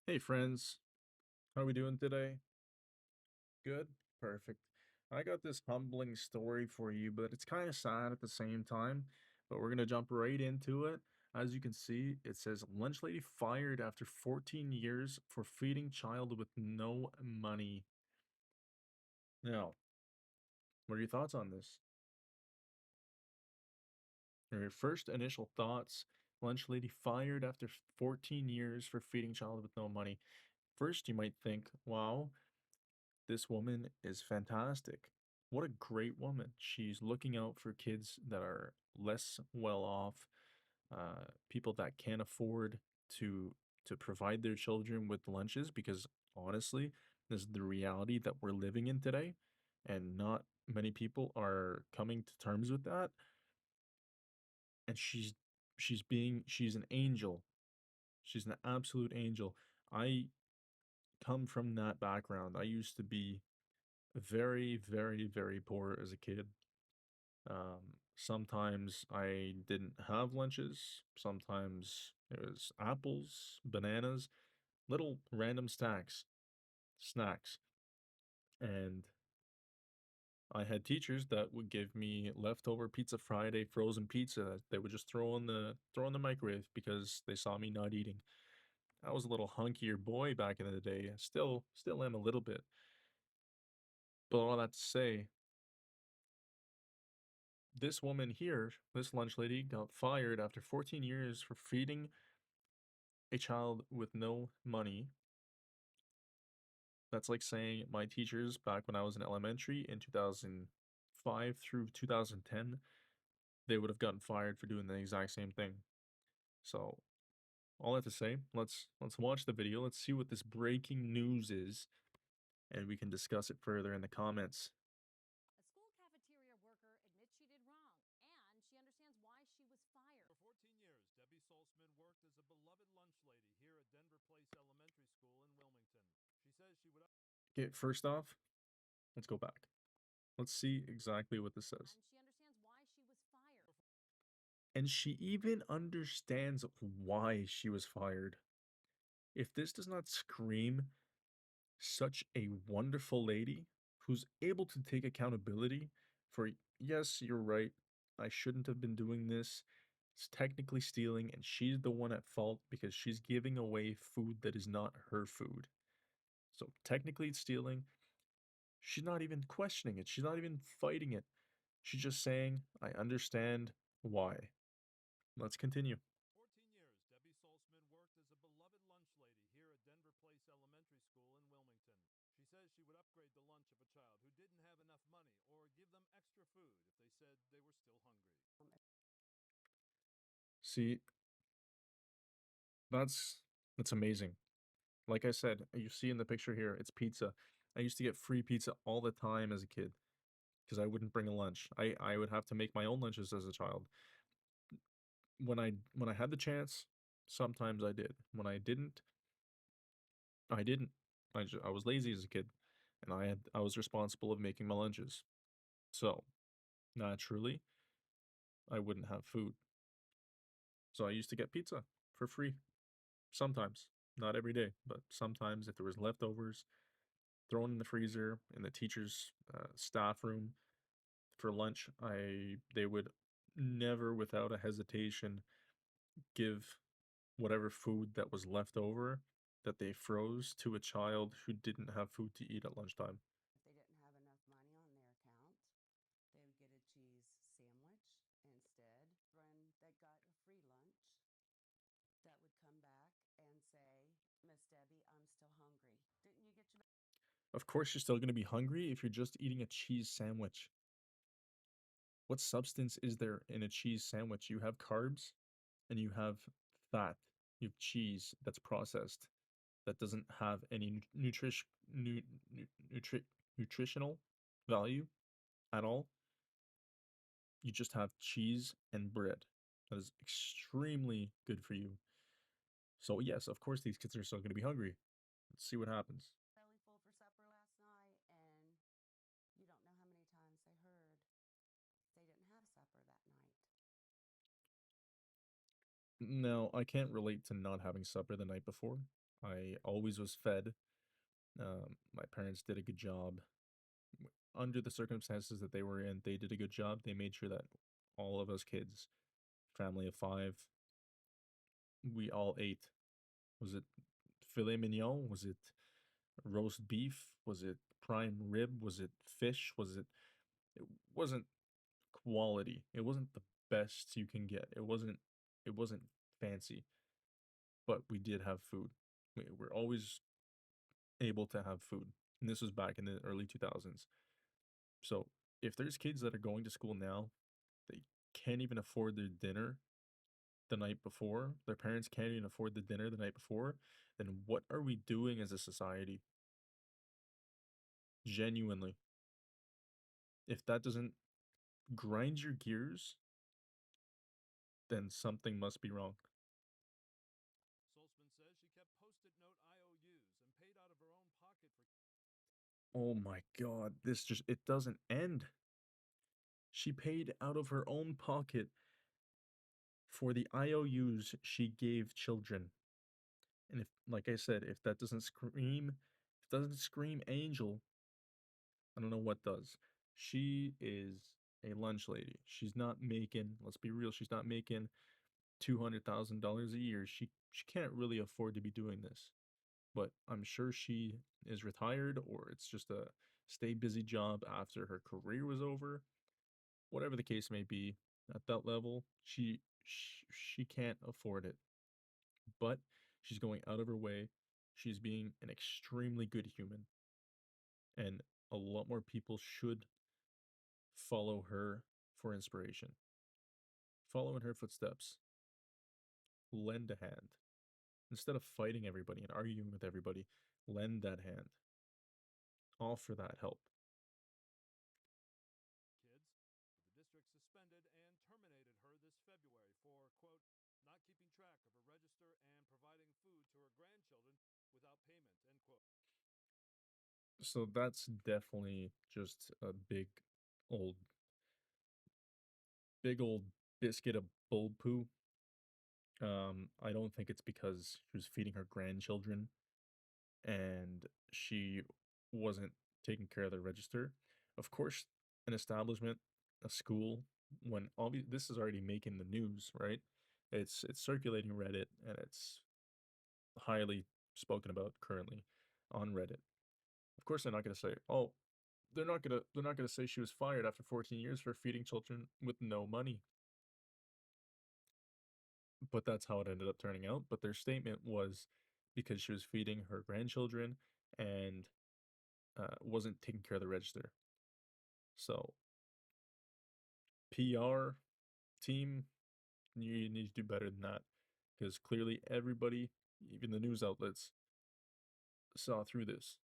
Hey friends, how are we doing today? Good? Perfect. I got this humbling story for you, but it's kind of sad at the same time. But we're gonna jump right into it. As you can see, it says lunch lady fired after 14 years for feeding child with no money. Now, what are your thoughts on this? Your first initial thoughts, lunch lady fired after 14 years for feeding child with no money. First, you might think, wow, this woman is fantastic. What a great woman. She's looking out for kids that are less well off, people that can't afford to provide their children with lunches because honestly, this is the reality that we're living in today and not many people are coming to terms with that, and she's an angel. She's an absolute angel. I come from that background. I used to be very, very, very poor as a kid. Sometimes I didn't have lunches. Sometimes it was apples, bananas, little random snacks. And I had teachers that would give me leftover Pizza Friday frozen pizza. They would just throw in the microwave because they saw me not eating. I was a little hunkier boy back in the day. Still am a little bit. But all that to say, this woman here, this lunch lady, got fired after 14 years for feeding a child with no money. That's like saying my teachers back when I was in elementary in 2005 through 2010, they would have gotten fired for doing the exact same thing. So, all that to say, let's watch the video. Let's see what this breaking news is, and we can discuss it further in the comments. Okay, first off, let's go back. Let's see exactly what this says. And she even understands why she was fired. If this does not scream such a wonderful lady who's able to take accountability for, yes, you're right, I shouldn't have been doing this. It's technically stealing, and she's the one at fault because she's giving away food that is not her food. So technically, it's stealing. She's not even questioning it, she's not even fighting it. She's just saying, I understand why. Let's continue. See, that's that's amazing. Like I said, you see in the picture here, it's pizza. I used to get free pizza all the time as a kid because I wouldn't bring a lunch. I would have to make my own lunches as a child. When I had the chance, sometimes I did. When I didn't, I didn't. I was lazy as a kid, and I was responsible of making my lunches. So naturally, I wouldn't have food. So I used to get pizza for free. Sometimes, not every day, but sometimes if there was leftovers, thrown in the freezer in the teacher's staff room for lunch, I they would never, without a hesitation, give whatever food that was left over that they froze to a child who didn't have food to eat at lunchtime. Of course, you're still going to be hungry if you're just eating a cheese sandwich. What substance is there in a cheese sandwich? You have carbs and you have fat. You have cheese that's processed that doesn't have any nu- nutri- nutritional value at all. You just have cheese and bread. That is extremely good for you. So yes, of course these kids are still going to be hungry. Let's see what happens. No, I can't relate to not having supper the night before. I always was fed. My parents did a good job under the circumstances that they were in. They did a good job. They made sure that all of us kids, family of five, we all ate. Was it filet mignon? Was it roast beef? Was it prime rib? Was it fish? Was it? It wasn't quality. It wasn't the best you can get. It wasn't. It wasn't fancy, but we did have food. We were always able to have food, and this was back in the early 2000s. So if there's kids that are going to school now, they can't even afford their dinner the night before. Their parents can't even afford the dinner the night before. Then what are we doing as a society? Genuinely, if that doesn't grind your gears, then something must be wrong. Saltzman says she kept post-it note IOUs and paid out of her own pocket for. Oh my god, this just it doesn't end. She paid out of her own pocket for the IOUs she gave children. And if like I said, if it doesn't scream angel, I don't know what does. She is a lunch lady. She's not making, let's be real, she's not making $200,000 a year. She can't really afford to be doing this. But I'm sure she is retired or it's just a stay busy job after her career was over. Whatever the case may be, at that level, she can't afford it. But she's going out of her way. She's being an extremely good human, and a lot more people should follow her for inspiration. Follow in her footsteps. Lend a hand. Instead of fighting everybody and arguing with everybody, lend that hand. Offer that help. Kids. The district suspended and terminated her this February for, quote, not keeping track of her register and providing food to her grandchildren without payment, end quote. So that's definitely just a old, big old biscuit of bull poo. I don't think it's because she was feeding her grandchildren and she wasn't taking care of the register. Of course, an establishment, a school, when this is already making the news, right? It's circulating Reddit and it's highly spoken about currently on Reddit. Of course, they're not going to say, "Oh, they're not gonna say she was fired after 14 years for feeding children with no money." But that's how it ended up turning out. But their statement was because she was feeding her grandchildren and wasn't taking care of the register. So PR team, you need to do better than that because clearly everybody, even the news outlets, saw through this.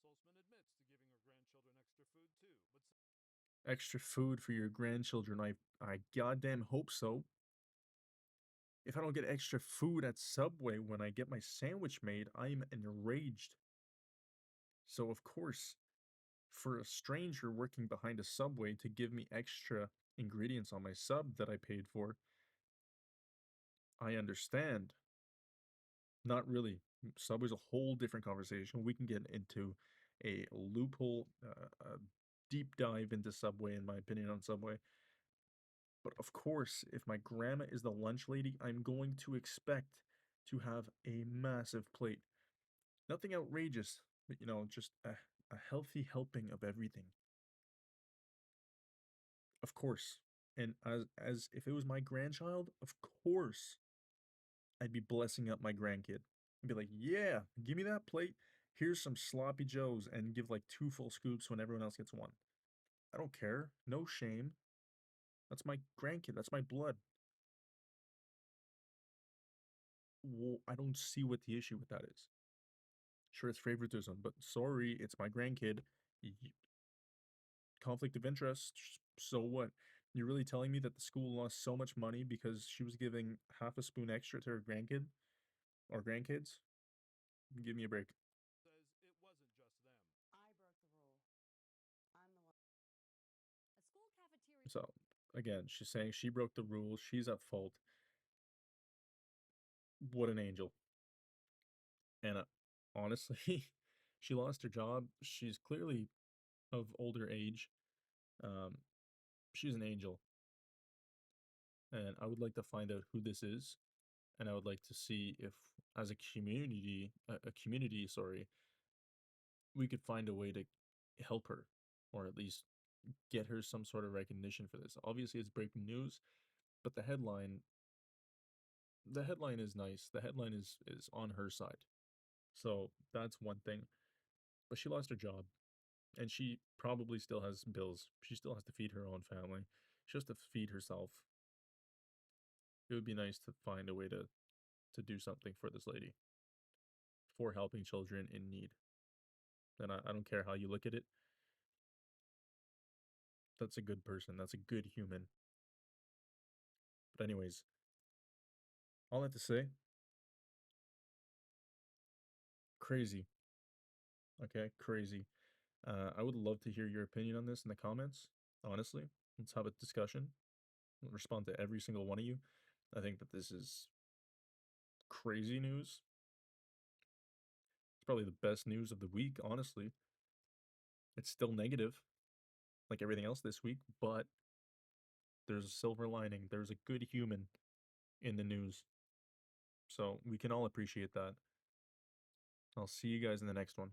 Saltzman admits to giving her grandchildren extra food too, but Extra food for your grandchildren. I goddamn hope so. If I don't get extra food at Subway when I get my sandwich made, I'm enraged. So, of course, for a stranger working behind a Subway to give me extra ingredients on my sub that I paid for, I understand. Not really. Subway's a whole different conversation. We can get into a loophole, a deep dive into Subway, in my opinion, on Subway. But of course, if my grandma is the lunch lady, I'm going to expect to have a massive plate. Nothing outrageous, but just a healthy helping of everything. Of course. And as if it was my grandchild, of course I'd be blessing up my grandkid. I'd be like, yeah, give me that plate. Here's some sloppy joes and give like two full scoops when everyone else gets one. I don't care. No shame. That's my grandkid. That's my blood. Well, I don't see what the issue with that is. Sure, it's favoritism, but sorry, it's my grandkid. Conflict of interest. So what? You're really telling me that the school lost so much money because she was giving half a spoon extra to her grandkid or grandkids? Give me a break. says it wasn't just them. I broke the rule. I'm the one. A school cafeteria. So again, she's saying she broke the rules. She's at fault. What an angel. And honestly, she lost her job. She's clearly of older age. Um, she's an angel, and I would like to find out who this is, and I would like to see if, as a community, sorry, we could find a way to help her, or at least get her some sort of recognition for this. Obviously, it's breaking news, but the headline is nice. The headline is on her side. So that's one thing. But she lost her job, and she probably still has bills. She still has to feed her own family. She has to feed herself. It would be nice to find a way to do something for this lady, for helping children in need. And I don't care how you look at it. That's a good person. That's a good human. But anyways, all that to say, crazy. Okay, crazy. I would love to hear your opinion on this in the comments. Honestly, let's have a discussion. I'll respond to every single one of you. I think that this is crazy news. It's probably the best news of the week, honestly. It's still negative, like everything else this week, but there's a silver lining. There's a good human in the news. So we can all appreciate that. I'll see you guys in the next one.